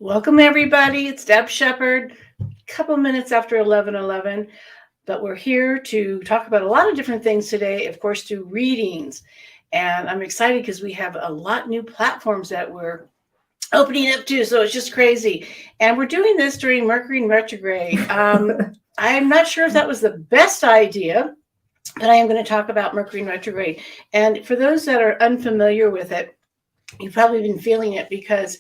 Welcome, everybody. It's Deb Sheppard. A couple minutes after 11:11, but we're here to talk about a lot of different things today. Of course, do readings, and I'm excited because we have a lot new platforms that we're opening up to. So it's just crazy, and we're doing this during Mercury Retrograde. I'm not sure if that was the best idea, but I am going to talk about Mercury Retrograde. And for those that are unfamiliar with it, you've probably been feeling it because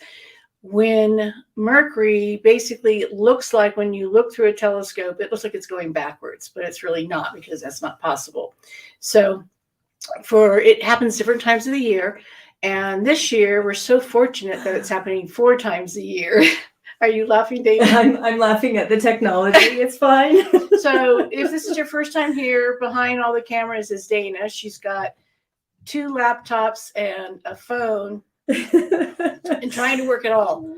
when Mercury basically looks like, when you look through a telescope, it looks like it's going backwards, but it's really not, because that's not possible. So it happens different times of the year. And this year we're so fortunate that it's happening 4 times a year. Are you laughing, Dana? I'm laughing at the technology. It's fine. So if this is your first time here, behind all the cameras is Dana. She's got 2 laptops and a phone and trying to work it all.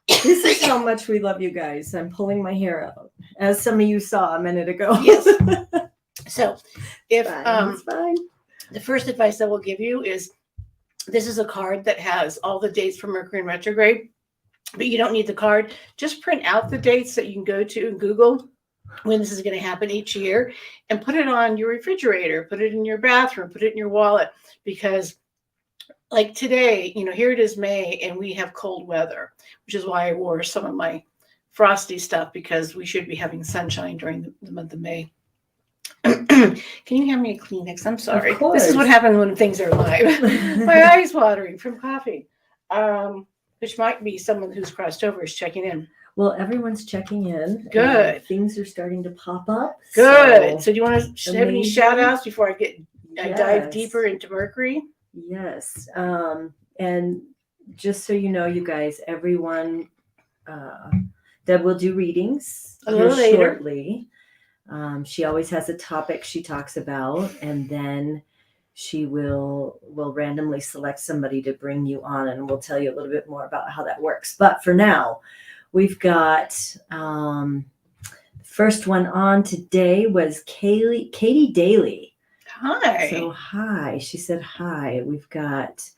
This is how much we love you guys. I'm pulling my hair out, as some of you saw a minute ago. Yes. So if It's fine. The first advice I will give you is, this is a card that has all the dates for Mercury in retrograde, but you don't need the card. Just print out the dates that you can go to and Google when this is going to happen each year, and put it on your refrigerator, put it in your bathroom, put it in your wallet, because like today, here it is May and we have cold weather, which is why I wore some of my frosty stuff, because we should be having sunshine during the month of May. Can you hand me a Kleenex? I'm sorry. Of course. This is what happens when things are live. My eyes watering from coffee, which might be someone who's crossed over is checking in. Well, everyone's checking in. Good. Things are starting to pop up. Good. So do you want to have any amazing. shout outs before I Yes. dive deeper into Mercury? Yes. And just so you know, you guys, everyone, Deb will do readings A little later. shortly. She always has a topic she talks about, and then she will randomly select somebody to bring you on, and we'll tell you a little bit more about how that works. But for now, we've got the first one on today was Katie Daly. Hi. So hi. She said hi. We've got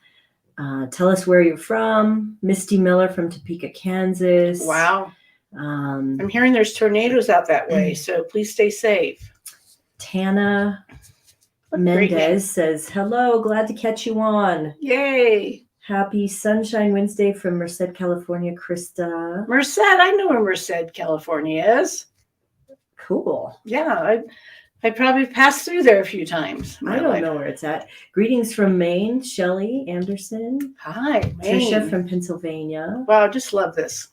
tell us where you're from. Misty Miller from Topeka, Kansas. Wow. I'm hearing there's tornadoes out that way, so please stay safe. Tana Mendez says, hello, glad to catch you on. Yay. Happy Sunshine Wednesday from Merced, California, Krista. Merced, I know where Merced, California is. Cool. Yeah, I probably passed through there a few times. I don't know where it's at. Greetings from Maine, Shelley Anderson. Hi, Maine. Trisha from Pennsylvania. Wow, just love this.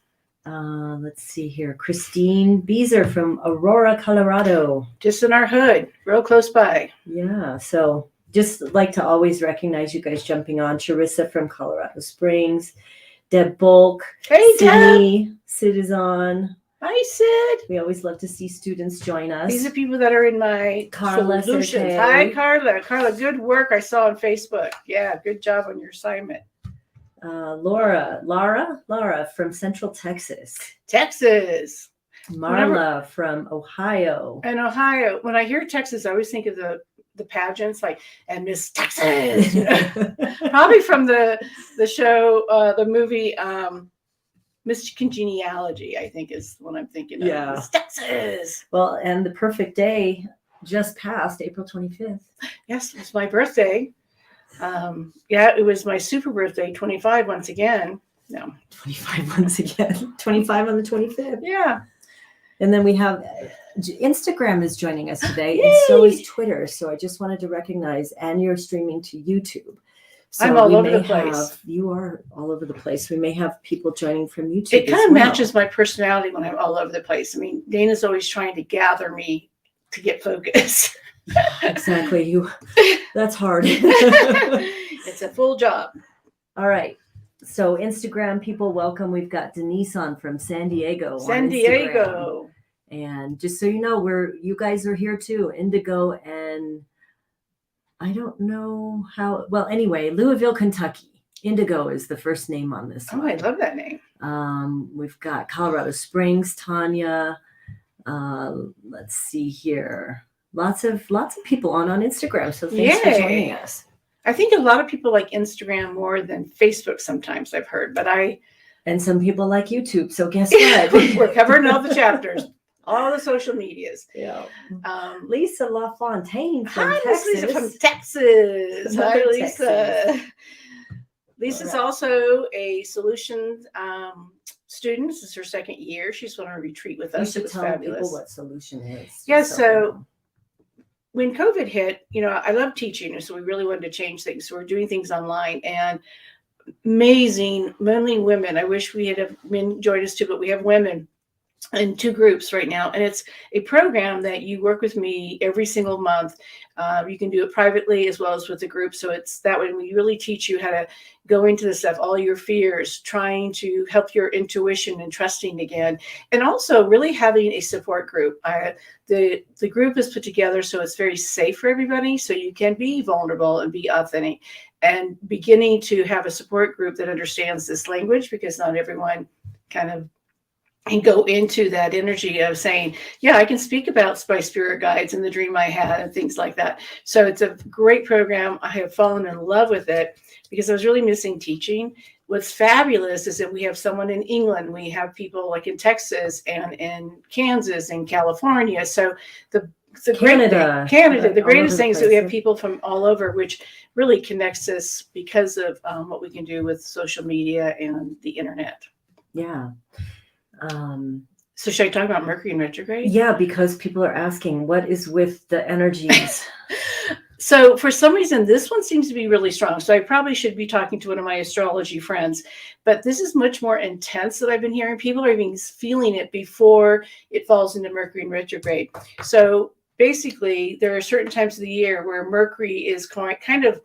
Let's see here. Christine Beezer from Aurora, Colorado. Just in our hood, real close by. Yeah, so just like to always recognize you guys jumping on. Charissa from Colorado Springs. Deb Bulk. Hey, Deb. Sid is on. Hi, Sid. We always love to see students join us. These are people that are in my Carla solutions. says, hey. Hi, Carla. Carla, good work. I saw on Facebook. Yeah, good job on your assignment. Laura from Central Texas. Texas. Marla from Ohio. And Ohio. When I hear Texas, I always think of the pageants, like, and Miss Texas. Probably from the show, the movie, Miss Congeniality, I think is what I'm thinking of. Yeah. Miss Texas. Well, and the perfect day just passed, April 25th. Yes, it's my birthday. Yeah, it was my super birthday, 25 once again. No. 25 once again. 25 on the 25th. Yeah. And then we have Instagram is joining us today. Yay! And so is Twitter. So I just wanted to recognize, and you're streaming to YouTube. So I'm all over the place. You are all over the place. We may have people joining from YouTube. It kind of matches my personality when I'm all over the place. I mean, Dana's always trying to gather me to get focused. Exactly. That's hard. It's a full job. All right. So Instagram people, welcome. We've got Denise on from San Diego. San Diego. And just so you know, you guys are here too. Indigo and I don't know how. Well, anyway, Louisville, Kentucky. Indigo is the first name on this one. Oh, I love that name. We've got Colorado Springs, Tanya. Let's see here. Lots of people on Instagram. So thanks for joining us. I think a lot of people like Instagram more than Facebook sometimes, I've heard, but I And some people like YouTube. So guess what? We're covering all the chapters, all the social medias. Yeah. Lisa LaFontaine from hi, Texas. Lisa from Texas. Hi, Another Lisa. Texas. Lisa's All right. also a solution student. This is her second year. She's on a retreat with You us. It should was tell fabulous. people what solution is. Yeah, just they so know. when COVID hit, I love teaching, so we really wanted to change things. So we're doing things online, and amazing, mainly women. I wish we had men join us too, but we have women in 2 groups right now, and it's a program that you work with me every single month. You can do it privately as well as with the group, so it's that way we really teach you how to go into the stuff, all your fears, trying to help your intuition and trusting again, and also really having a support group. The group is put together so it's very safe for everybody, so you can be vulnerable and be authentic, and beginning to have a support group that understands this language, because not everyone kind of and go into that energy of saying, yeah, I can speak about my spirit guides and the dream I had and things like that. So it's a great program. I have fallen in love with it because I was really missing teaching. What's fabulous is that we have someone in England, we have people like in Texas and in Kansas and California. So the Canada, the greatest thing is that we have place. people from all over, which really connects us because of what we can do with social media and the internet. Yeah. So should I talk about Mercury in retrograde? Yeah, because people are asking, what is with the energies? So for some reason, this one seems to be really strong. So I probably should be talking to one of my astrology friends, but this is much more intense that I've been hearing. People are even feeling it before it falls into Mercury in retrograde. So basically, there are certain times of the year where Mercury is kind of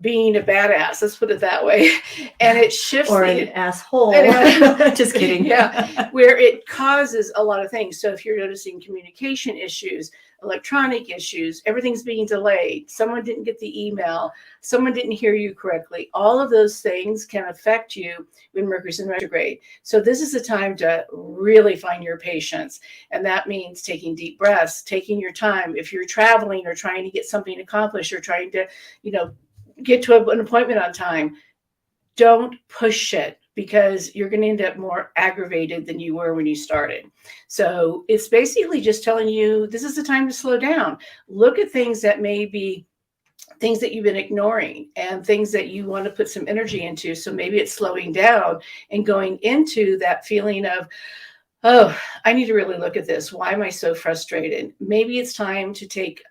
being a badass, let's put it that way, and it shifts or an asshole. Just kidding. Yeah, where it causes a lot of things. So if you're noticing communication issues, electronic issues, everything's being delayed, someone didn't get the email, someone didn't hear you correctly, all of those things can affect you when Mercury's in retrograde. So this is the time to really find your patience, and that means taking deep breaths, taking your time. If you're traveling or trying to get something accomplished or trying to get to an appointment on time, don't push it, because you're going to end up more aggravated than you were when you started. So it's basically just telling you this is the time to slow down. Look at things that may be things that you've been ignoring and things that you want to put some energy into. So maybe it's slowing down and going into that feeling of, oh, I need to really look at this. Why am I so frustrated? Maybe it's time to take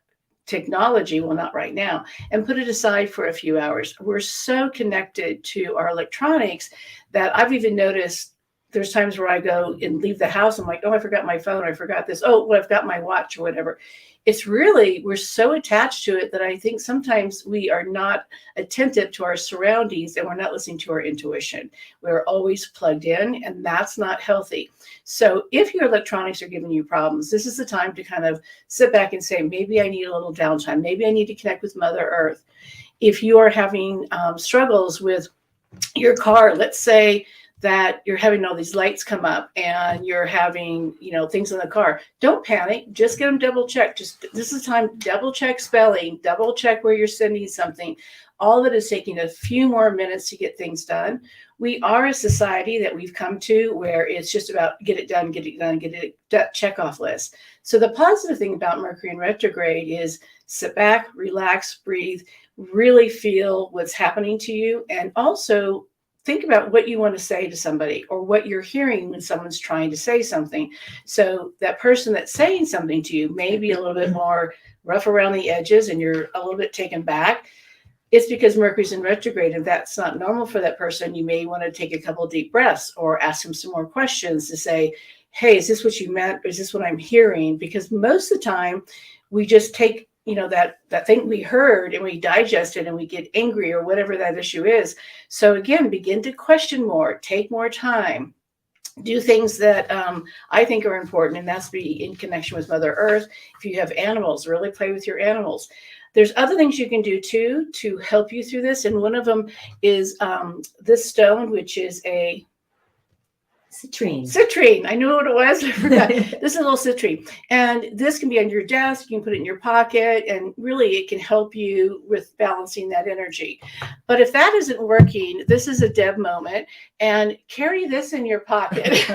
technology, well, not right now, and put it aside for a few hours. We're so connected to our electronics that I've even noticed there's times where I go and leave the house. I'm like, oh, I forgot my phone. I forgot this. Oh, well, I've got my watch or whatever. It's really, we're so attached to it that I think sometimes we are not attentive to our surroundings and we're not listening to our intuition. We're always plugged in, and that's not healthy. So if your electronics are giving you problems, this is the time to kind of sit back and say, maybe I need a little downtime. Maybe I need to connect with Mother Earth. If you are having struggles with your car, let's say that you're having all these lights come up and you're having, things in the car, don't panic. Just get them double checked. This is time, double check spelling, double check where you're sending something. All of it is taking a few more minutes to get things done. We are a society that we've come to where it's just about get it done, check off list. So the positive thing about Mercury in retrograde is sit back, relax, breathe, really feel what's happening to you, and also think about what you want to say to somebody or what you're hearing when someone's trying to say something. So that person that's saying something to you may be a little bit more rough around the edges and you're a little bit taken back. It's because Mercury's in retrograde. If that's not normal for that person, you may want to take a couple of deep breaths or ask them some more questions to say, hey, is this what you meant? Or is this what I'm hearing? Because most of the time we just take that thing we heard and we digest it and we get angry or whatever that issue is. So again, begin to question more, take more time, do things that I think are important, and that's be in connection with Mother Earth. If you have animals, really play with your animals. There's other things you can do too to help you through this, and one of them is this stone, which is a Citrine. I knew what it was. I forgot. This is a little citrine. And this can be on your desk. You can put it in your pocket. And really, it can help you with balancing that energy. But if that isn't working, this is a Deb moment. And carry this in your pocket.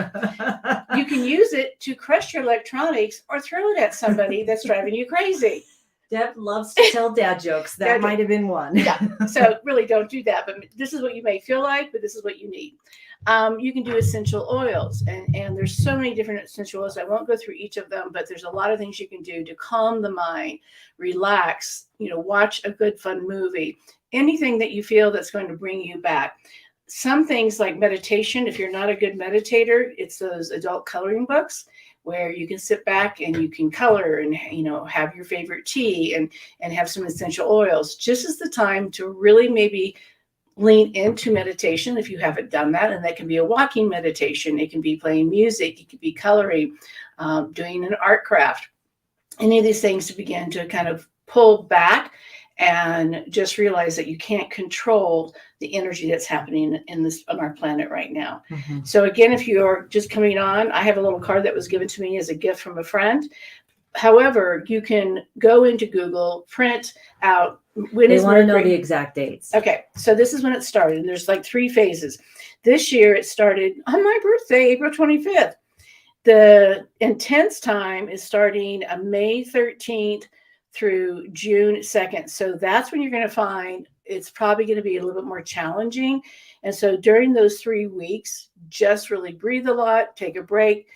You can use it to crush your electronics or throw it at somebody that's driving you crazy. Deb loves to tell dad jokes. That might have been one. Yeah. So really don't do that. But this is what you may feel like, but this is what you need. You can do essential oils, and there's so many different essential oils. I won't go through each of them, but there's a lot of things you can do to calm the mind, relax, watch a good, fun movie, anything that you feel that's going to bring you back. Some things like meditation, if you're not a good meditator, it's those adult coloring books where you can sit back and you can color and, have your favorite tea and have some essential oils. Just as the time to really maybe lean into meditation if you haven't done that. And that can be a walking meditation. It can be playing music. It could be coloring, doing an art craft, any of these things to begin to kind of pull back and just realize that you can't control the energy that's happening on our planet right now. Mm-hmm. So again, if you're just coming on, I have a little card that was given to me as a gift from a friend. However, you can go into Google, print out when they want to know the exact dates. Okay, so this is when it started. And there's like 3 phases. This year it started on my birthday, April 25th. The intense time is starting May 13th through June 2nd. So that's when you're going to find it's probably going to be a little bit more challenging. And so during those 3 weeks, just really breathe a lot, take a break,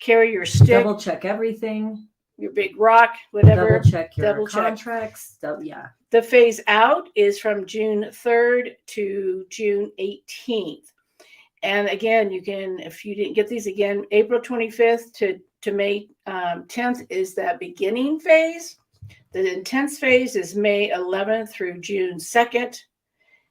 carry your stick. Double check everything. Your big rock, whatever. Double check your contracts. Yeah. The phase out is from June 3rd to June 18th. And again, you can, if you didn't get these again, April 25th to May 10th is that beginning phase. The intense phase is May 11th through June 2nd.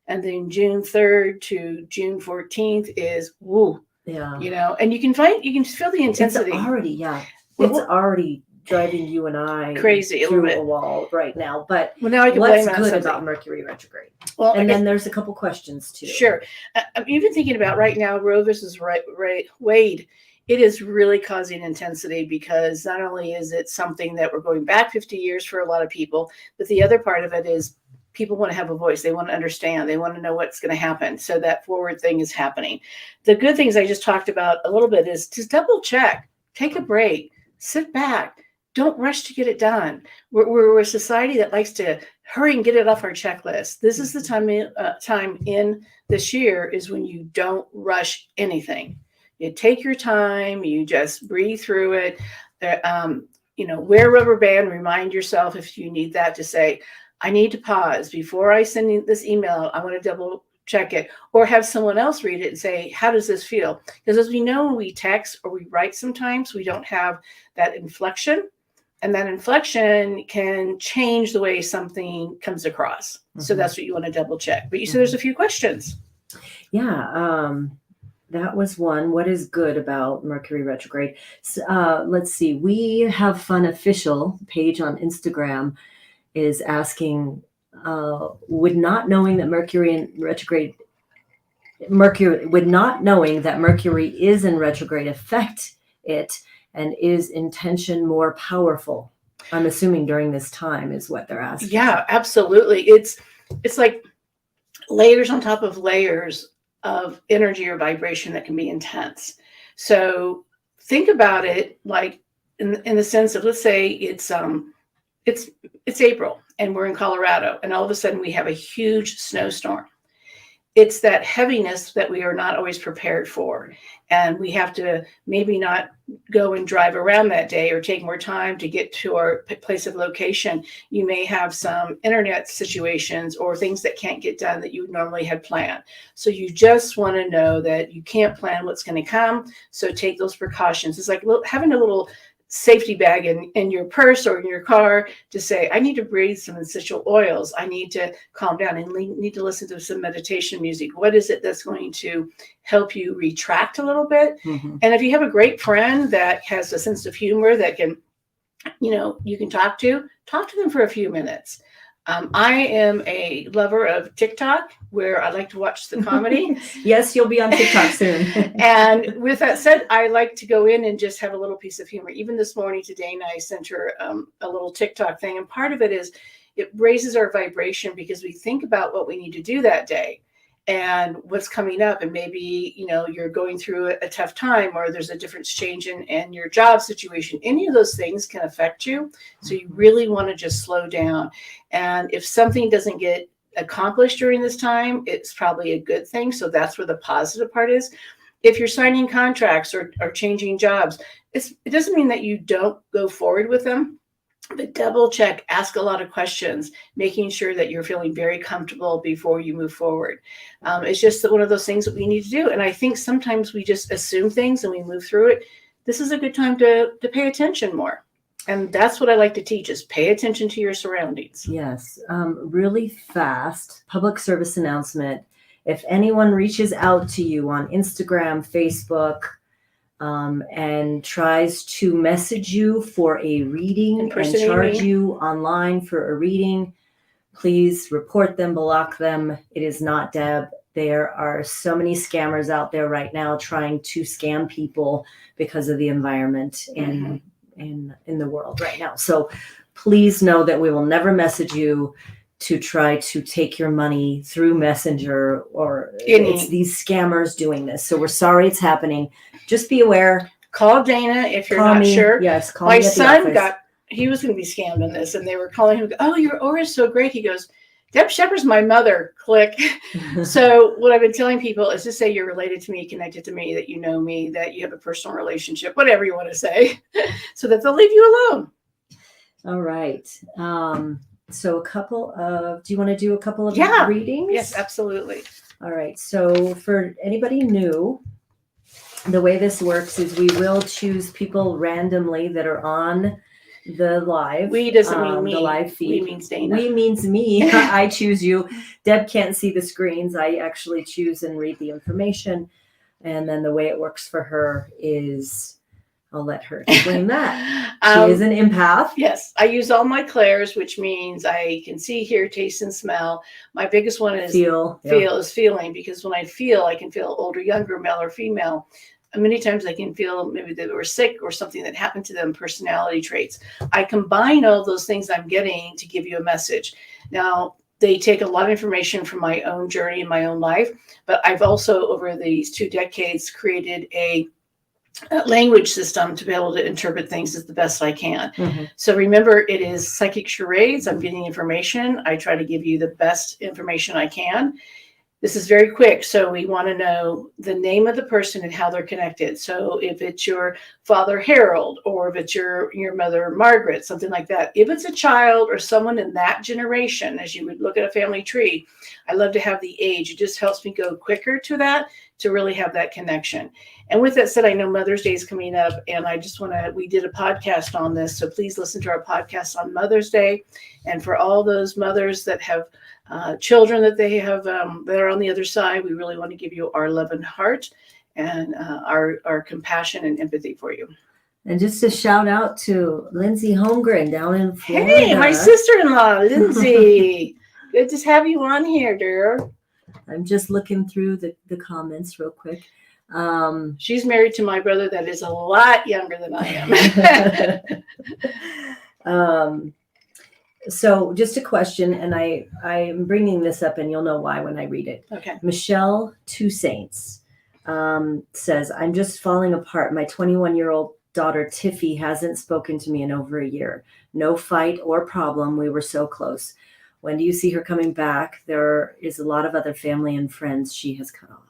And then June 3rd to June 14th is woo. Yeah. And you can feel the intensity. It's already driving you and I crazy through a wall right now. But now I can what's good about Mercury retrograde? Well, and then there's a couple questions too. Sure. I'm even thinking about right now, Roe versus Wade. It is really causing intensity because not only is it something that we're going back 50 years for a lot of people, but the other part of it is people want to have a voice. They want to understand. They want to know what's going to happen. So that forward thing is happening. The good things I just talked about a little bit is just double check, take a break, sit back. Don't rush to get it done. We're a society that likes to hurry and get it off our checklist. This is the time in this year is when you don't rush anything. You take your time. You just breathe through it. Wear a rubber band. Remind yourself if you need that to say, I need to pause before I send this email. I want to double check it, or have someone else read it and say, how does this feel? Because as we know, when we text or we write, sometimes we don't have that inflection. And that inflection can change the way something comes across. Mm-hmm. So that's what you want to double check. But you said there's a few questions. Yeah. That was one. What is good about Mercury retrograde? Let's see. We Have Fun Official page on Instagram is asking, would not knowing that Mercury is in retrograde affect it? And is intention more powerful? I'm assuming during this time is what they're asking. Yeah, absolutely. It's like layers on top of layers of energy or vibration that can be intense. So think about it like in the sense of, let's say it's April and we're in Colorado and all of a sudden we have a huge snowstorm. It's that heaviness that we are not always prepared for. And we have to maybe not go and drive around that day or take more time to get to our place of location. You may have some internet situations or things that can't get done that you normally had planned. So you just want to know that you can't plan what's going to come. So take those precautions. It's like having a little safety bag in your purse or in your car to say, I need to breathe some essential oils. I need to calm down and need to listen to some meditation music. What is it that's going to help you retract a little bit? Mm-hmm. And if you have a great friend that has a sense of humor that can, you can talk to them for a few minutes. I am a lover of TikTok, where I like to watch the comedy. Yes, you'll be on TikTok soon. And with that said, I like to go in and just have a little piece of humor. Even this morning to Dana, I sent her a little TikTok thing. And part of it is it raises our vibration because we think about what we need to do that day and what's coming up. And maybe, you're going through a tough time, or there's a different change in your job situation. Any of those things can affect you. So you really want to just slow down. And if something doesn't get accomplished during this time, it's probably a good thing. So that's where the positive part is. If you're signing contracts or changing jobs, it doesn't mean that you don't go forward with them. But double check, ask a lot of questions, making sure that you're feeling very comfortable before you move forward. It's just one of those things that we need to do. And I think sometimes we just assume things and we move through it. This is a good time to pay attention more. And that's what I like to teach, is pay attention to your surroundings. Yes. Really fast public service announcement. If anyone reaches out to you on Instagram, Facebook, and tries to message you for a reading and charge you online for a reading, please report them, block them. It is not Deb. There are so many scammers out there right now trying to scam people because of the environment in the world right now. So please know that we will never message you to try to take your money through Messenger, or it's these scammers doing this. So we're sorry it's happening. Just be aware. Call Dana if you're not sure. Yes, call me. My son he was going to be scammed in this, and they were calling him, "Oh, your aura is so great." He goes, "Deb Sheppard's my mother." Click. So what I've been telling people is just say you're related to me, connected to me, that you know me, that you have a personal relationship, whatever you want to say, so that they'll leave you alone. All right. So do you want to do a couple of readings? Yes, absolutely. All right. So for anybody new, the way this works is we will choose people randomly that are on the live. We doesn't mean me. The live feed. We means Dana. We means me. I choose you. Deb can't see the screens. I actually choose and read the information. And then the way it works for her is, I'll let her explain that. She is an empath. Yes. I use all my clairs, which means I can see, hear, taste, and smell. My biggest one is is feeling, because when I feel, I can feel older, younger, male or female. And many times I can feel maybe they were sick or something that happened to them, personality traits. I combine all those things I'm getting to give you a message. Now, they take a lot of information from my own journey in my own life, but I've also, over these 2 decades, created a language system to be able to interpret things as the best I can. So remember, it is psychic charades. I'm getting information. I try to give you the best information I can. This is very quick. So we want to know the name of the person and how they're connected. So if it's your father, Harold, or if it's your mother, Margaret, something like that. If it's a child or someone in that generation, as you would look at a family tree, I love to have the age. It just helps me go quicker to that, to really have that connection. And with that said, I know Mother's Day is coming up, and I just we did a podcast on this. So please listen to our podcast on Mother's Day. And for all those mothers that have children that they have that are on the other side, we really want to give you our love and heart and our compassion and empathy for you. And just a shout out to Lindsay Holmgren down in Florida. Hey, my sister-in-law, Lindsay. Good to have you on here, dear. I'm just looking through the comments real quick. She's married to my brother that is a lot younger than I am. So just a question, and I'm bringing this up, and you'll know why when I read it. Okay. Michelle Two Saints says, "I'm just falling apart. My 21-year-old daughter Tiffy hasn't spoken to me in over a year. No fight or problem. We were so close. When do you see her coming back? There is a lot of other family and friends she has cut off."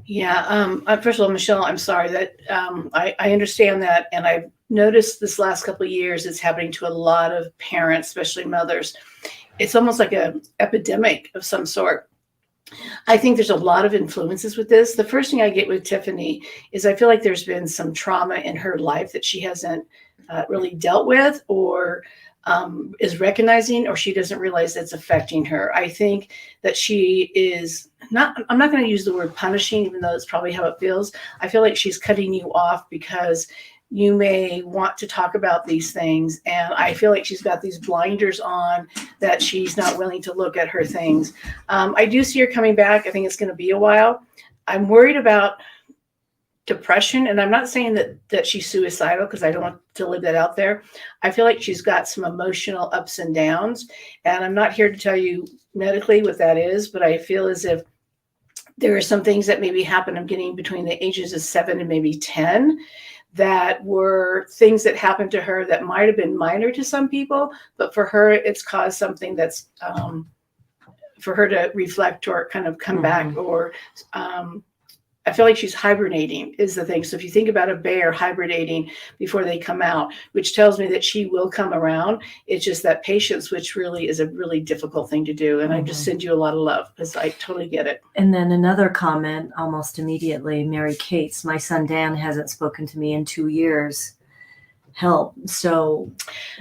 Yeah. First of all, Michelle, I'm sorry that I understand that. And I've noticed this last couple of years, it's happening to a lot of parents, especially mothers. It's almost like an epidemic of some sort. I think there's a lot of influences with this. The first thing I get with Tiffany is I feel like there's been some trauma in her life that she hasn't really dealt with, or is recognizing, or she doesn't realize that's affecting her. I think that she is I'm not going to use the word punishing, even though it's probably how it feels. I feel like she's cutting you off because you may want to talk about these things. And I feel like she's got these blinders on, that she's not willing to look at her things. I do see her coming back. I think it's going to be a while. I'm worried about depression, and I'm not saying that she's suicidal, because I don't want to live that out there. I feel like she's got some emotional ups and downs, and I'm not here to tell you medically what that is, but I feel as if there are some things that maybe happened. I'm getting between the ages of 7 and maybe 10, that were things that happened to her that might have been minor to some people, but for her, it's caused something that's for her to reflect or kind of come back, or I feel like she's hibernating is the thing. So if you think about a bear hibernating before they come out, which tells me that she will come around. It's just that patience, which really is a really difficult thing to do. And I just send you a lot of love, because I totally get it. And then another comment almost immediately, Mary Kate's, my son Dan hasn't spoken to me in 2 years. Help. So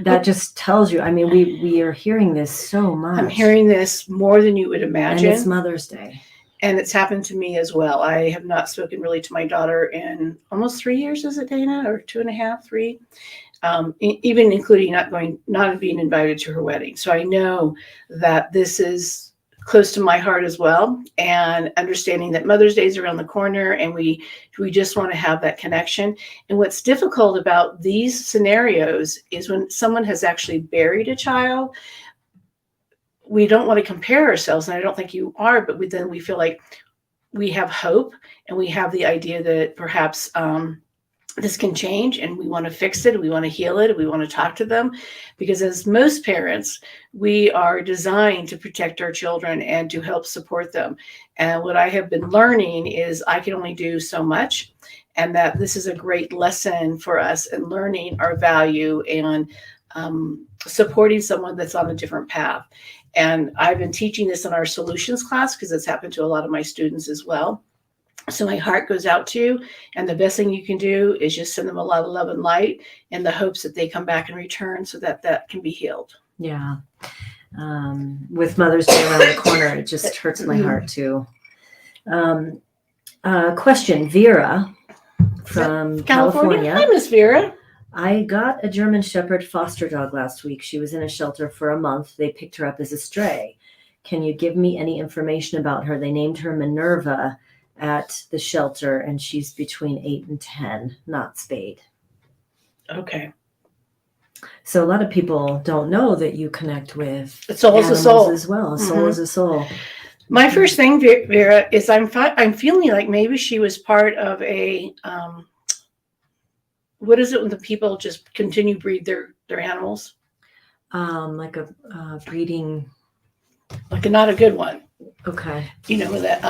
that just tells you, I mean, we are hearing this so much. I'm hearing this more than you would imagine. And it's Mother's Day. And it's happened to me as well. I have not spoken really to my daughter in almost 3 years, is it, Dana? Or 2.5, 3? Even including not being invited to her wedding. So I know that this is close to my heart as well. And understanding that Mother's Day is around the corner, and we just want to have that connection. And what's difficult about these scenarios is when someone has actually buried a child, we don't want to compare ourselves, and I don't think you are, but then we feel like we have hope, and we have the idea that perhaps this can change, and we want to fix it, and we want to heal it, and we want to talk to them, because as most parents, we are designed to protect our children and to help support them. And what I have been learning is I can only do so much, and that this is a great lesson for us in learning our value and supporting someone that's on a different path. And I've been teaching this in our solutions class, because it's happened to a lot of my students as well. So my heart goes out to you. And the best thing you can do is just send them a lot of love and light, in the hopes that they come back and return, so that that can be healed. Yeah. With Mother's Day around the corner, it just hurts my heart too. Question, Vera from California. Hi, Miss Vera. I got a German Shepherd foster dog last week. She was in a shelter for a month. They picked her up as a stray. Can you give me any information about her? They named her Minerva at the shelter, and she's between 8 and 10, not spayed. Okay. So a lot of people don't know that you connect with A soul is a soul as well. A soul is a soul. My first thing, Vera, is I'm feeling like maybe she was part of a what is it when the people just continue to breed their animals? Like a breeding. Like not a good one. Okay. You know that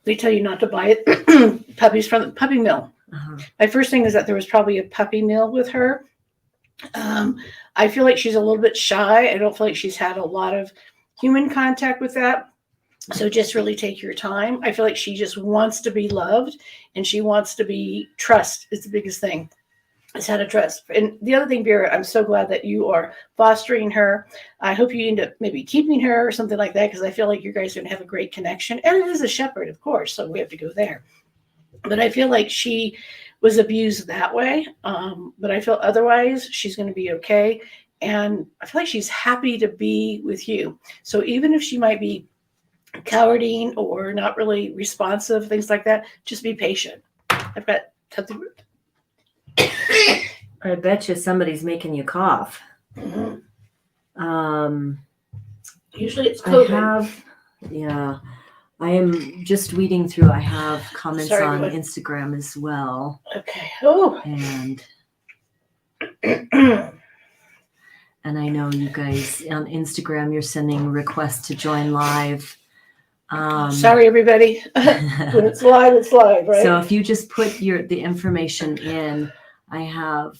they tell you not to buy it puppies from the puppy mill. My first thing is that there was probably a puppy mill with her. I feel like she's a little bit shy. I don't feel like she's had a lot of human contact with that. So just really take your time. I feel like she just wants to be loved, and she wants to be trust is the biggest thing. Is how to trust. And the other thing, Vera, I'm so glad that you are fostering her. I hope you end up maybe keeping her or something like that, because I feel like you guys are going to have a great connection. And it is a shepherd, of course, so we have to go there. But I feel like she was abused that way. But I feel otherwise she's going to be okay. And I feel like she's happy to be with you. So even if she might be cowarding or not really responsive, things like that, just be patient. I've got something. I bet you somebody's making you cough. Usually it's COVID. I am just weeding through. I have comments on what? Instagram as well. Okay. Oh. And I know you guys on Instagram, you're sending requests to join live. Sorry, everybody. When it's live, right? So if you just put the information in, I have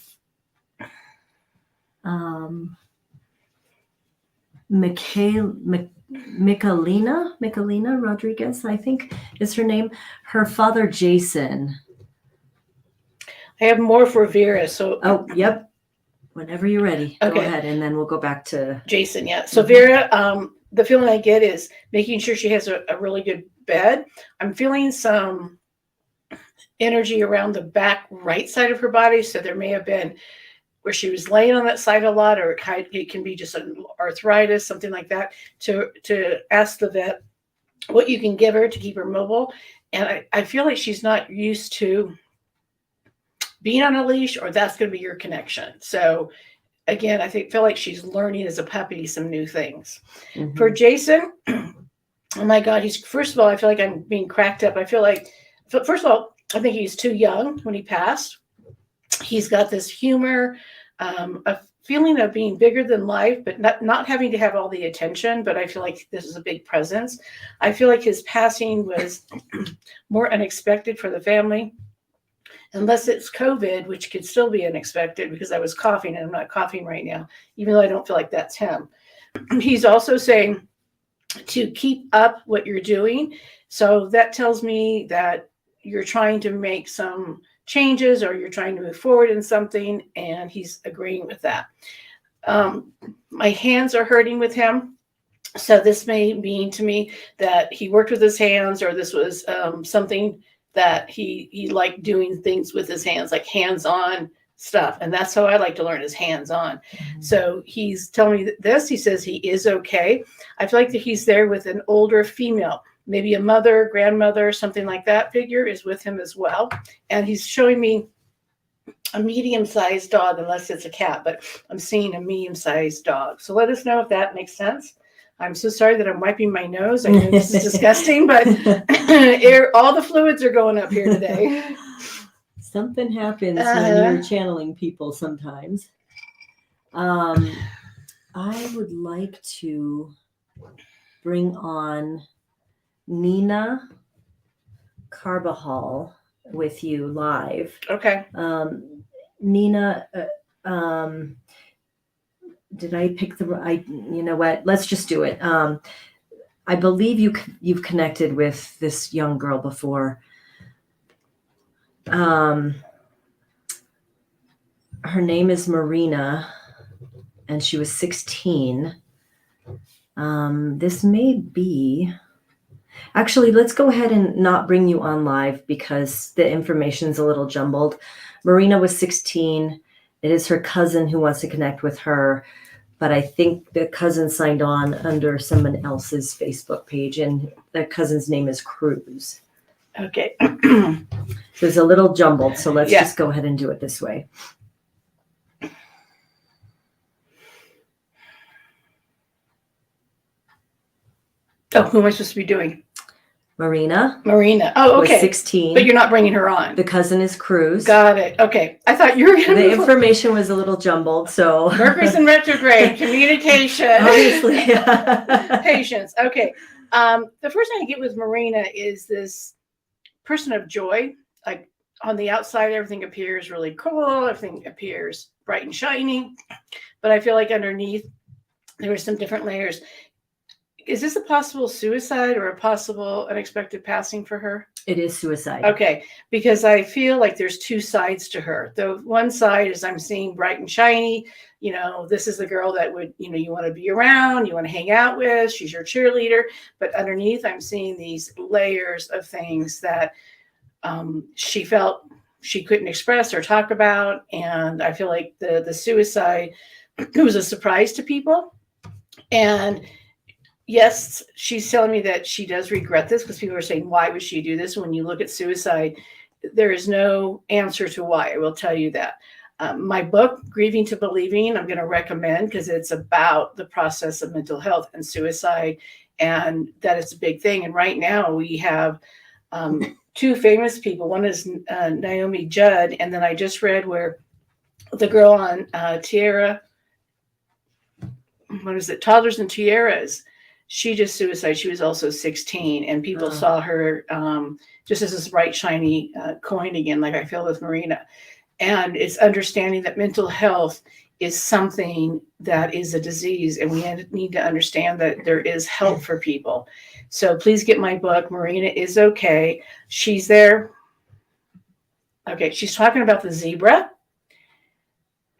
Michelina Rodriguez, I think is her name. Her father, Jason. I have more for Vera. So yep. Whenever you're ready, okay. Go ahead, and then we'll go back to Jason. Yeah. So Vera, the feeling I get is making sure she has a really good bed. I'm feeling some energy around the back right side of her body. So there may have been where she was laying on that side a lot, or it can be just an arthritis, something like that, to ask the vet what you can give her to keep her mobile. And I feel like she's not used to being on a leash, or that's going to be your connection. So again, feel like she's learning as a puppy some new things. Mm-hmm. For Jason, oh my God, first of all, I feel like I'm being cracked up. I feel like, first of all, I think he's too young when he passed. He's got this humor, a feeling of being bigger than life, but not having to have all the attention. But I feel like this is a big presence. I feel like his passing was more unexpected for the family, unless it's COVID, which could still be unexpected because I was coughing, and I'm not coughing right now, even though I don't feel like that's him. He's also saying to keep up what you're doing. So that tells me that you're trying to make some changes, or you're trying to move forward in something, and he's agreeing with that. My hands are hurting with him. So this may mean to me that he worked with his hands, or this was something that he liked doing things with his hands, like hands-on stuff. And that's how I like to learn, is hands-on. Mm-hmm. So he's telling me this. He says he is okay. I feel like that he's there with an older female, maybe a mother, grandmother, something like that figure is with him as well. And he's showing me a medium-sized dog, unless it's a cat, but I'm seeing a medium-sized dog. So let us know if that makes sense. I'm so sorry that I'm wiping my nose. I know this is disgusting, but all the fluids are going up here today. Something happens when you're channeling people sometimes. I would like to bring on Nina Carbajal with you live. Okay. Nina, did I pick you know what? Let's just do it. I believe you've connected with this young girl before. Her name is Marina, and she was 16. This may be... Actually, let's go ahead and not bring you on live because the information's a little jumbled. Marina was 16. It is her cousin who wants to connect with her, but I think the cousin signed on under someone else's Facebook page, and the cousin's name is Cruz. Okay. So it's a little jumbled, so let's just go ahead and do it this way. Oh, who am I supposed to be doing? Marina. Oh, okay. Was 16. But you're not bringing her on. The cousin is Cruz. Got it. Okay. I thought you were going to... The information was a little jumbled, so... Mercury's in retrograde. Communication. Obviously. Patience. Okay. The first thing I get with Marina is this person of joy. Like, on the outside, everything appears really cool. Everything appears bright and shiny. But I feel like underneath, there were some different layers. Is this a possible suicide or a possible unexpected passing for her? It is suicide. Okay, because I feel like there's two sides to her. The one side is I'm seeing bright and shiny. You know, this is the girl that would, you want to be around, you want to hang out with. She's your cheerleader. But underneath, I'm seeing these layers of things that she felt she couldn't express or talk about. And I feel like the suicide was a surprise to people. And yes, she's telling me that she does regret this, because people are saying, why would she do this? When you look at suicide, there is no answer to why. I will tell you that. My book, Grieving to Believing, I'm going to recommend, because it's about the process of mental health and suicide, and that it's a big thing. And right now we have two famous people. One is Naomi Judd, and then I just read where the girl on Tierra, what is it, Toddlers and Tiaras, she just suicide. She was also 16, and people saw her just as this bright, shiny coin again, like I feel with Marina. And it's understanding that mental health is something that is a disease, and we need to understand that there is help for people. So please get my book, Marina is Okay. She's there. Okay, she's talking about the zebra.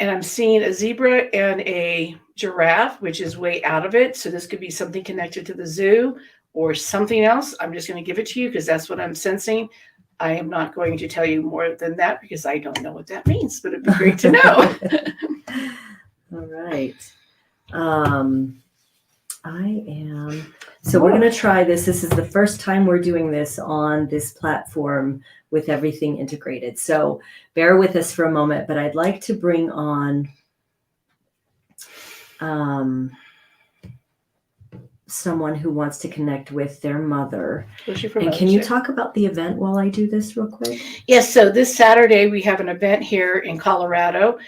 And I'm seeing a zebra and a giraffe, which is way out of it. So this could be something connected to the zoo or something else. I'm just going to give it to you because that's what I'm sensing. I am not going to tell you more than that because I don't know what that means, but it'd be great to know. All right. So we're going to try this. This is the first time we're doing this on this platform with everything integrated. So bear with us for a moment, but I'd like to bring on someone who wants to connect with their mother. And can you talk about the event while I do this real quick? Yes. So this Saturday, we have an event here in Colorado.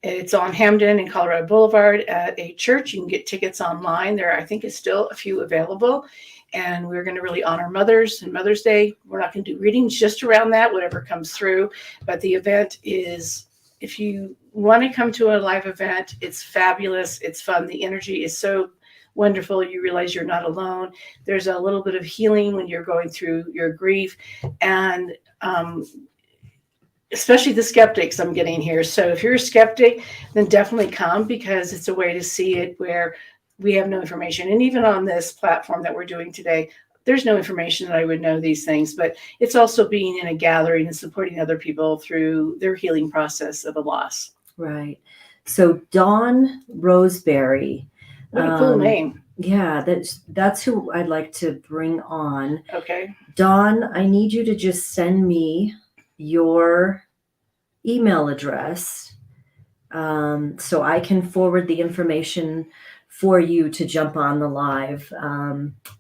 It's on Hamden and Colorado Boulevard at a church. You can get tickets online. There, I think, is still a few available. And we're going to really honor mothers and Mother's Day. We're not going to do readings just around that, whatever comes through. But the event is, if you want to come to a live event, it's fabulous. It's fun. The energy is so wonderful. You realize you're not alone. There's a little bit of healing when you're going through your grief. And especially the skeptics I'm getting here. So if you're a skeptic, then definitely come, because it's a way to see it where we have no information. And even on this platform that we're doing today, there's no information that I would know these things, but it's also being in a gathering and supporting other people through their healing process of a loss. Right. So Dawn Roseberry. What a cool name. Yeah, that's who I'd like to bring on. Okay. Dawn, I need you to just send me your email address so I can forward the information for you to jump on the live.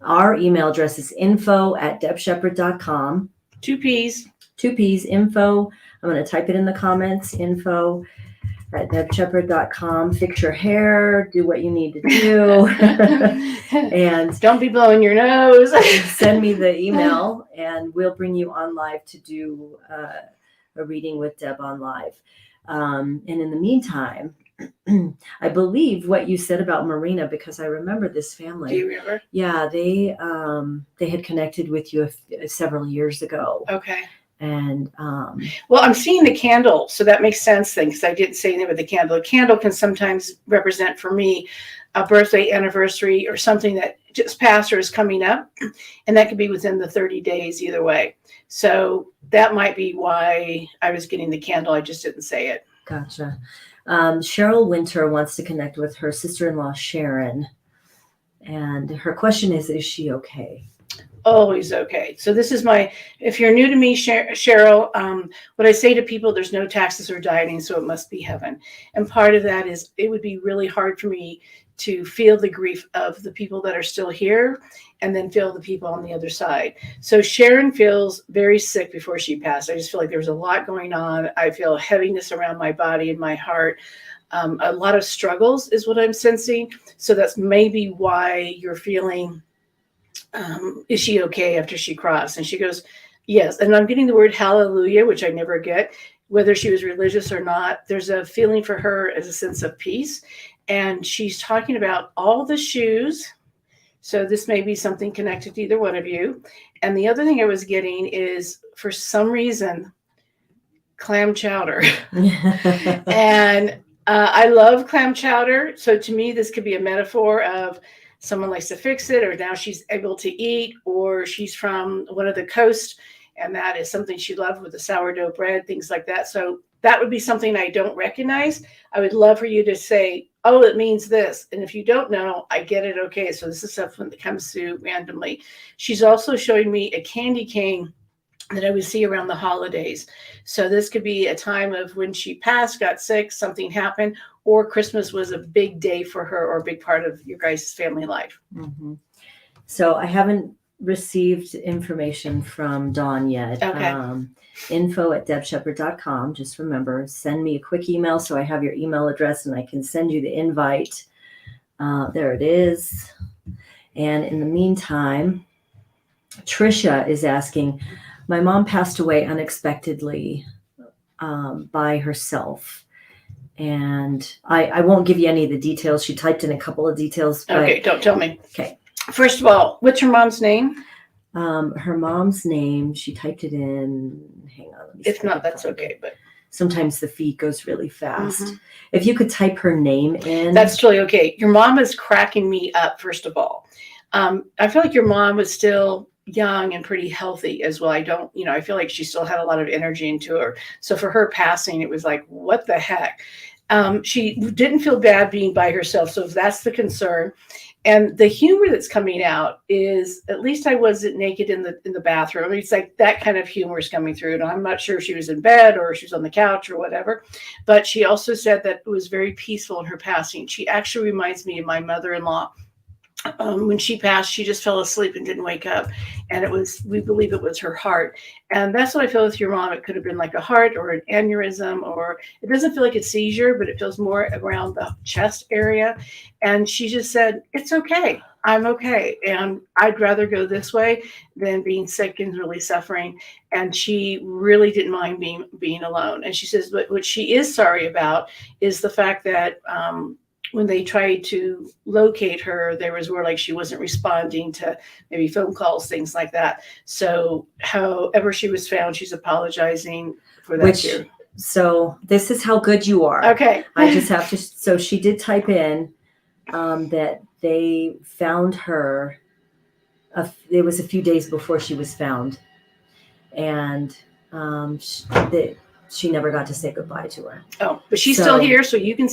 Our email address is info@debsheppard.com. 2 P's. 2 P's, info. I'm going to type it in the comments, info@debsheppard.com. Fix your hair, do what you need to do. And don't be blowing your nose. Send me the email and we'll bring you on live to do a reading with Deb on live. And in the meantime, I believe what you said about Marina, because I remember this family. Do you remember? Yeah, they had connected with you several years ago. Okay. And well, I'm seeing the candle, so that makes sense then, because I didn't say anything with the candle. The candle can sometimes represent for me a birthday, anniversary, or something that just passed or is coming up, and that could be within the 30 days either way. So that might be why I was getting the candle. I just didn't say it. Gotcha. Cheryl Winter wants to connect with her sister-in-law, Sharon. And her question is she okay? Always okay. So this is if you're new to me, Cheryl, what I say to people, there's no taxes or dieting, so it must be heaven. And part of that is it would be really hard for me to feel the grief of the people that are still here and then feel the people on the other side. So Sharon feels very sick before she passed. I just feel like there was a lot going on. I feel heaviness around my body and my heart. A lot of struggles is what I'm sensing. So that's maybe why you're feeling, is she okay after she crossed? And she goes, yes. And I'm getting the word hallelujah, which I never get, whether she was religious or not. There's a feeling for her as a sense of peace. And she's talking about all the shoes. So this may be something connected to either one of you. And the other thing I was getting is, for some reason, clam chowder. And I love clam chowder. So to me, this could be a metaphor of someone likes to fix it, or now she's able to eat, or she's from one of the coast, and that is something she loved with the sourdough bread, things like that. So that would be something I don't recognize. I would love for you to say, oh, it means this. And if you don't know, I get it. Okay. So this is something that comes through randomly. She's also showing me a candy cane that I would see around the holidays. So this could be a time of when she passed, got sick, something happened, or Christmas was a big day for her, or a big part of your guys' family life. Mm-hmm. So I haven't received information from Dawn yet. Okay. Info@debsheppard.com. Just remember, send me a quick email so I have your email address and I can send you the invite. There it is. And in the meantime, Trisha is asking, my mom passed away unexpectedly by herself. And I won't give you any of the details. She typed in a couple of details. But, okay, don't tell me. Okay. First of all, what's her mom's name? Her mom's name, she typed it in. Hang on. If not, that's okay. But sometimes the feed goes really fast. Mm-hmm. If you could type her name in. That's totally okay. Your mom is cracking me up, first of all. I feel like your mom was still young and pretty healthy as well. I feel like she still had a lot of energy into her. So for her passing, it was like, what the heck? She didn't feel bad being by herself. So if that's the concern, and the humor that's coming out is, at least I wasn't naked in the bathroom. I mean, it's like that kind of humor is coming through. And I'm not sure if she was in bed or she was on the couch or whatever. But she also said that it was very peaceful in her passing. She actually reminds me of my mother-in-law. When she passed, she just fell asleep and didn't wake up. And we believe it was her heart. And that's what I feel with your mom. It could have been like a heart or an aneurysm, or it doesn't feel like a seizure, but it feels more around the chest area. And she just said, it's okay. I'm okay. And I'd rather go this way than being sick and really suffering. And she really didn't mind being alone. And she says, but what she is sorry about is the fact that, when they tried to locate her, there was where like she wasn't responding to maybe phone calls, things like that. So however she was found, she's apologizing for that too. So this is how good you are. Okay. I just have to, so she did type in that they found her, it was a few days before she was found. And she never got to say goodbye to her. Oh, but she's still here, so you can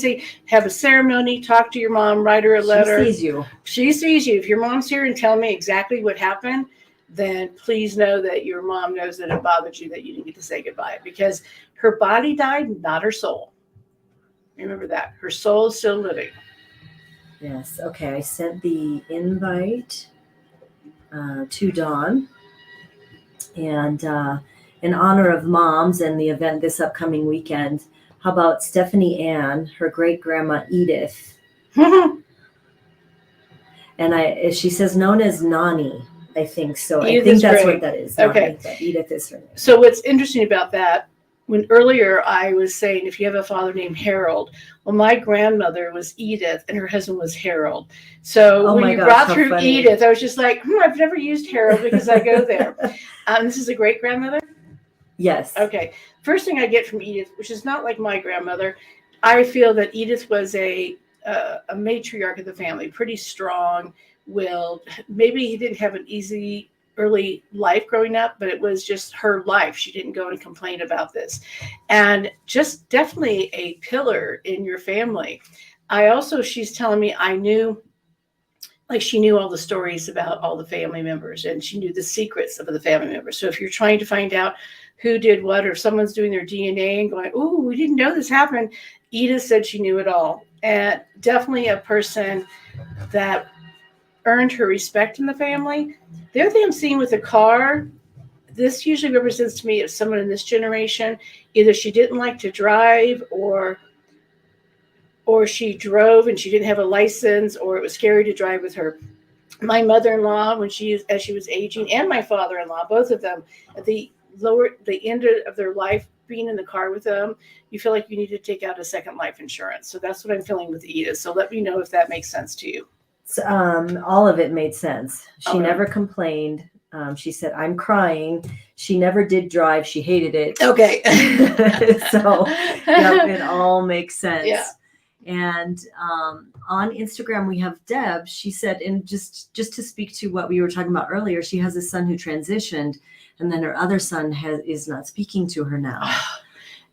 have a ceremony, talk to your mom, write her a letter. She sees you. She sees you. If your mom's here and tell me exactly what happened, then please know that your mom knows that it bothered you that you didn't get to say goodbye, because her body died, not her soul. Remember that. Her soul is still living. Yes. Okay. I sent the invite to Dawn. And in honor of moms and the event this upcoming weekend, how about Stephanie Ann, her great grandma Edith? And she says known as Nani, I think so. Edith, I think that's great. What that is. Okay. Nani, Edith is her name. So what's interesting about that, when earlier I was saying if you have a father named Harold, well, my grandmother was Edith and her husband was Harold. So when you brought through funny. Edith, I was just like, I've never used Harold because I go there. This is a great grandmother? Yes. Okay. First thing I get from Edith, which is not like my grandmother, I feel that Edith was a matriarch of the family, pretty strong-willed. Maybe he didn't have an easy early life growing up, but it was just her life. She didn't go and complain about this. And just definitely a pillar in your family. She's telling me she knew all the stories about all the family members, and she knew the secrets of the family members. So if you're trying to find out who did what, or if someone's doing their DNA and going, oh, we didn't know this happened, Edith said she knew it all. And definitely a person that earned her respect in the family. The other thing I'm seeing with a car, this usually represents to me as someone in this generation, either she didn't like to drive, or she drove and she didn't have a license, or it was scary to drive with her. My mother-in-law, as she was aging, and my father-in-law, both of them, at the end of their life, being in the car with them, you feel like you need to take out a second life insurance. So that's what I'm feeling with Edith. So let me know if that makes sense to you. All of it made sense. She never complained. She said, I'm crying. She never did drive. She hated it. Okay. So it all makes sense. Yeah. And on Instagram, we have Deb. She said, and just to speak to what we were talking about earlier, she has a son who transitioned, and then her other son is not speaking to her now.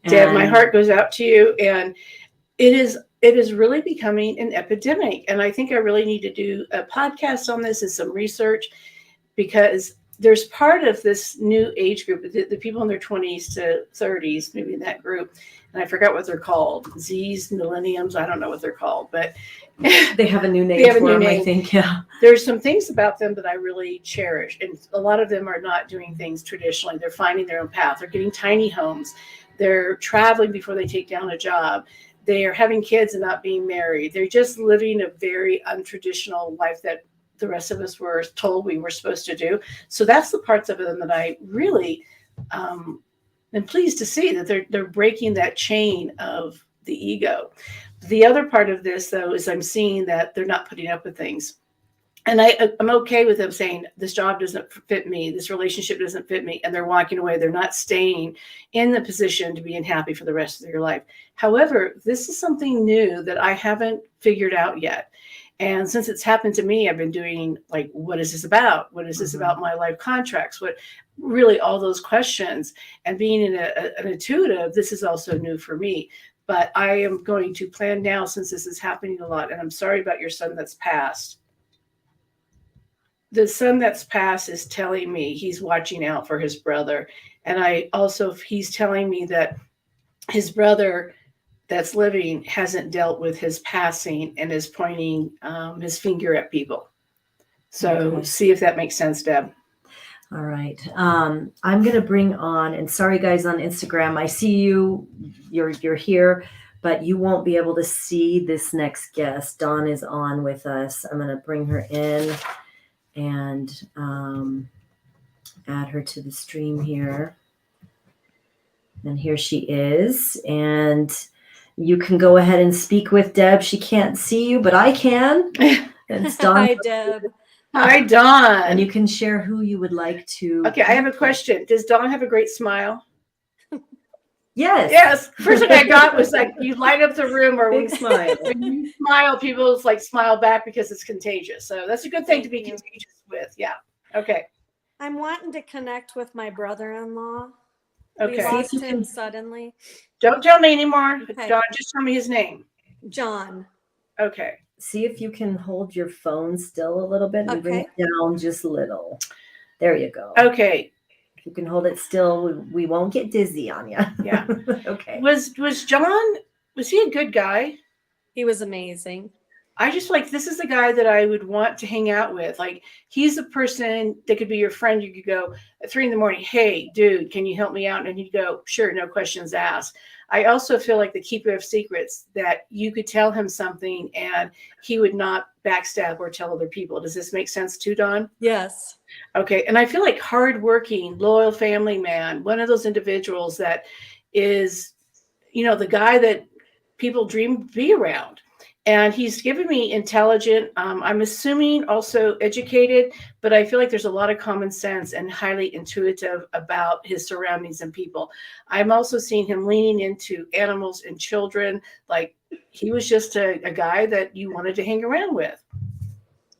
Deb, my heart goes out to you. And it is really becoming an epidemic. And I think I really need to do a podcast on this and some research, because there's part of this new age group, the people in their 20s to 30s, maybe in that group. And I forgot what they're called. Z's, millenniums. I don't know what they're called, but they have a new name for them, I think. Yeah. There's some things about them that I really cherish. And a lot of them are not doing things traditionally. They're finding their own path. They're getting tiny homes. They're traveling before they take down a job. They are having kids and not being married. They're just living a very untraditional life that the rest of us were told we were supposed to do. So that's the parts of them that I really am pleased to see, that they're breaking that chain of the ego. The other part of this, though, is I'm seeing that they're not putting up with things. And I'm okay with them saying, this job doesn't fit me, this relationship doesn't fit me, and they're walking away. They're not staying in the position to be unhappy for the rest of their life. However, this is something new that I haven't figured out yet. And since it's happened to me, I've been doing like, what is this about? What is this about my life contracts? What really all those questions, and being an intuitive, this is also new for me. But I am going to plan now, since this is happening a lot. And I'm sorry about your son that's passed. The son that's passed is telling me he's watching out for his brother. And he's telling me that his brother that's living hasn't dealt with his passing and is pointing his finger at people. So see if that makes sense, Deb. All right. I'm going to bring on, and sorry guys on Instagram, I see you're here, but you won't be able to see this next guest. Dawn is on with us. I'm going to bring her in and add her to the stream here. And here she is. And you can go ahead and speak with Deb. She can't see you, but I can. It's Dawn. Hi, Deb. Hi, Dawn. And you can share who you would like to. Okay, I have a question. Does Dawn have a great smile? Yes. Yes. First thing I got was like, you light up the room, or Big smile. when you smile, people like smile back because it's contagious. So that's a good thing to be contagious with. Yeah. Okay. I'm wanting to connect with my brother-in-law. Okay. We lost him suddenly. Don't tell me anymore. Okay. Dawn, just tell me his name. John. Okay. See if you can hold your phone still a little bit and bring Okay. it down just a little. There you go. Okay. If you can hold it still, we won't get dizzy on you. Yeah. Okay. Was John, was he a good guy? He was amazing. I just like, this is the guy that I would want to hang out with. Like, he's the person that could be your friend. You could go at 3 a.m, hey, dude, can you help me out? And he'd go, sure, no questions asked. I also feel like the keeper of secrets, that you could tell him something and he would not backstab or tell other people. Does this make sense too, Dawn? Yes. Okay. And I feel like hardworking, loyal family man, one of those individuals that is, the guy that people dream to be around. And he's given me intelligent, I'm assuming also educated, but I feel like there's a lot of common sense and highly intuitive about his surroundings and people. I'm also seeing him leaning into animals and children. Like, he was just a guy that you wanted to hang around with.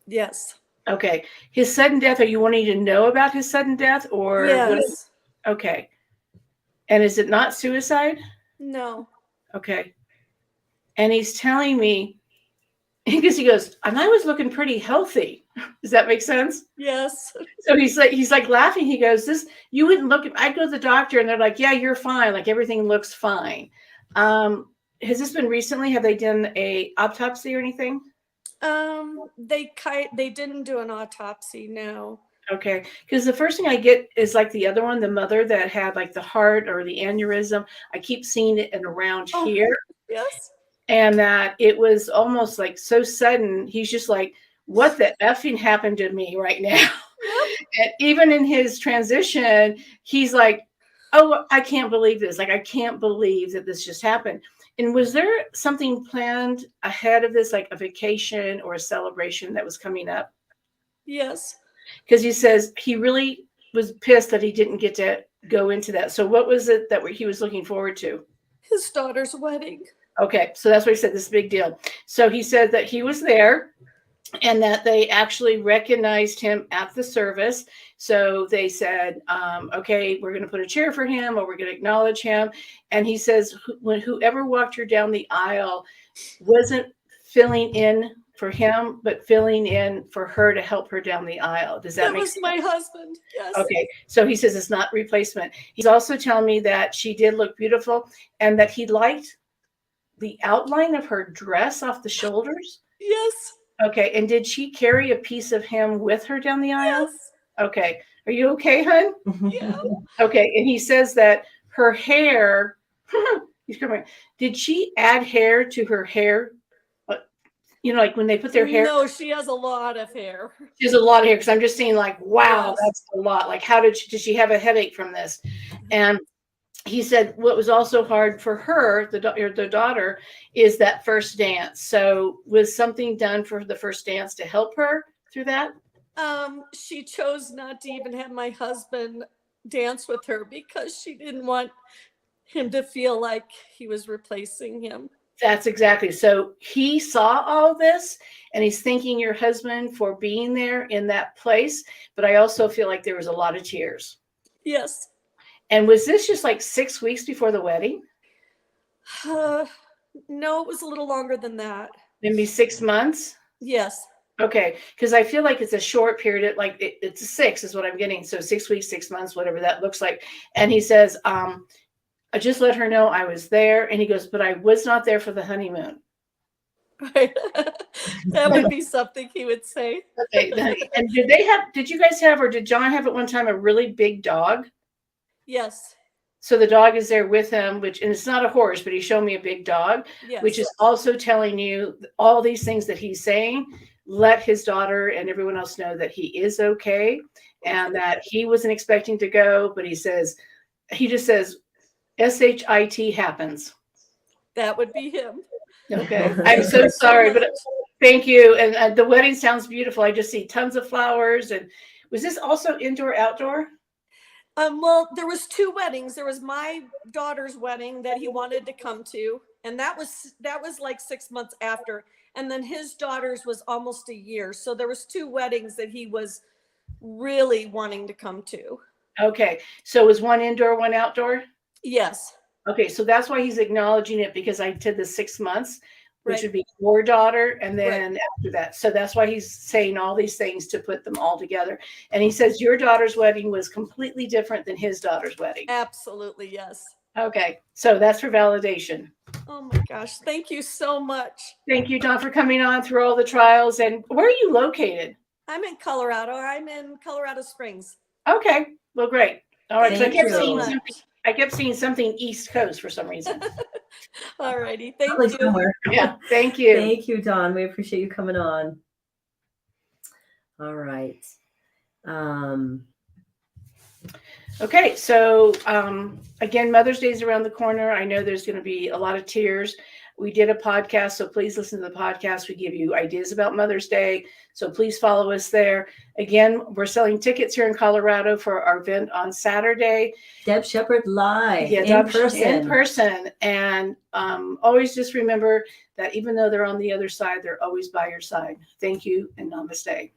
Yes. Okay. His sudden death, are you wanting to know about his sudden death, or Yes. Okay. And is it not suicide? No. Okay. And he's telling me, because he goes, and I was looking pretty healthy. Does that make sense? Yes. So he's like laughing. He goes, you wouldn't look, I'd go to the doctor and they're like, yeah, you're fine. Like, everything looks fine. Has this been recently? Have they done a autopsy or anything? They didn't do an autopsy. No. Okay. Because the first thing I get is like the other one, the mother that had like the heart or the aneurysm. I keep seeing it in around here. Yes. And that it was almost like so sudden. He's just like, what the effing happened to me right now? And even in his transition, he's like, oh, I can't believe this. Like, I can't believe that this just happened. And was there something planned ahead of this, like a vacation or a celebration that was coming up? Yes. Because he says he really was pissed that he didn't get to go into that. So what was it that he was looking forward to? His daughter's wedding. Okay, so that's what he said, this big deal. So he said that he was there and that they actually recognized him at the service. So they said, okay, we're going to put a chair for him, or we're going to acknowledge him. And he says, whoever walked her down the aisle wasn't filling in for him, but filling in for her to help her down the aisle. Does that make sense? That was my husband. Yes. Okay. So he says it's not replacement. He's also telling me that she did look beautiful and that he liked the outline of her dress off the shoulders. Yes. Okay. And did she carry a piece of him with her down the aisle? Yes. Okay. Are you okay, hun? Yeah. Okay. And he says that her hair, he's coming. Did she add hair to her hair? Like when they put their hair. No, she has a lot of hair. She has a lot of hair, because I'm just seeing like, wow, Yes. that's a lot. Like, how did she have a headache from this? And he said what was also hard for her, the daughter, is that first dance. So was something done for the first dance to help her through that? She chose not to even have my husband dance with her because she didn't want him to feel like he was replacing him. That's exactly. So he saw all this and he's thanking your husband for being there in that place. But I also feel like there was a lot of tears. Yes. And was this just like 6 weeks before the wedding? No, it was a little longer than that. Maybe 6 months? Yes. Okay. Because I feel like it's a short period. Like it's a 6 is what I'm getting. So 6 weeks, 6 months, whatever that looks like. And he says, I just let her know I was there. And he goes, but I was not there for the honeymoon. Right. That would be something he would say. Okay. And did you guys have, or did John have at one time a really big dog? Yes. So the dog is there with him, and it's not a horse, but he showed me a big dog, Yes. which is also telling you all these things that he's saying. Let his daughter and everyone else know that he is okay and that he wasn't expecting to go, but he just says, SHIT happens. That would be him. Okay. I'm so sorry, but thank you. And the wedding sounds beautiful. I just see tons of flowers. And was this also indoor, outdoor? Well, there was 2 weddings. There was my daughter's wedding that he wanted to come to, and that was like 6 months after. And then his daughter's was almost a year. So there was 2 weddings that he was really wanting to come to. Okay. So was one indoor, one outdoor? Yes. Okay. So that's why he's acknowledging it, because I did the 6 months, which Right. would be your daughter. And then after that. So that's why he's saying all these things to put them all together. And he says your daughter's wedding was completely different than his daughter's wedding. Absolutely. Yes. Okay. So that's for validation. Oh my gosh. Thank you so much. Thank you, Don, for coming on through all the trials. And where are you located? I'm in Colorado. I'm in Colorado Springs. Okay. Well, great. All right. So Thank you. I kept seeing something East Coast for some reason. All righty. Thank Probably you. somewhere. Yeah. Thank you. Thank you, Don. We appreciate you coming on. All right. Okay, so again, Mother's Day is around the corner. I know there's going to be a lot of tears. We did a podcast, so please listen to the podcast. We give you ideas about Mother's Day, so please follow us there. Again, we're selling tickets here in Colorado for our event on Saturday. Deb Sheppard live in In person. And always just remember that even though they're on the other side, they're always by your side. Thank you and namaste.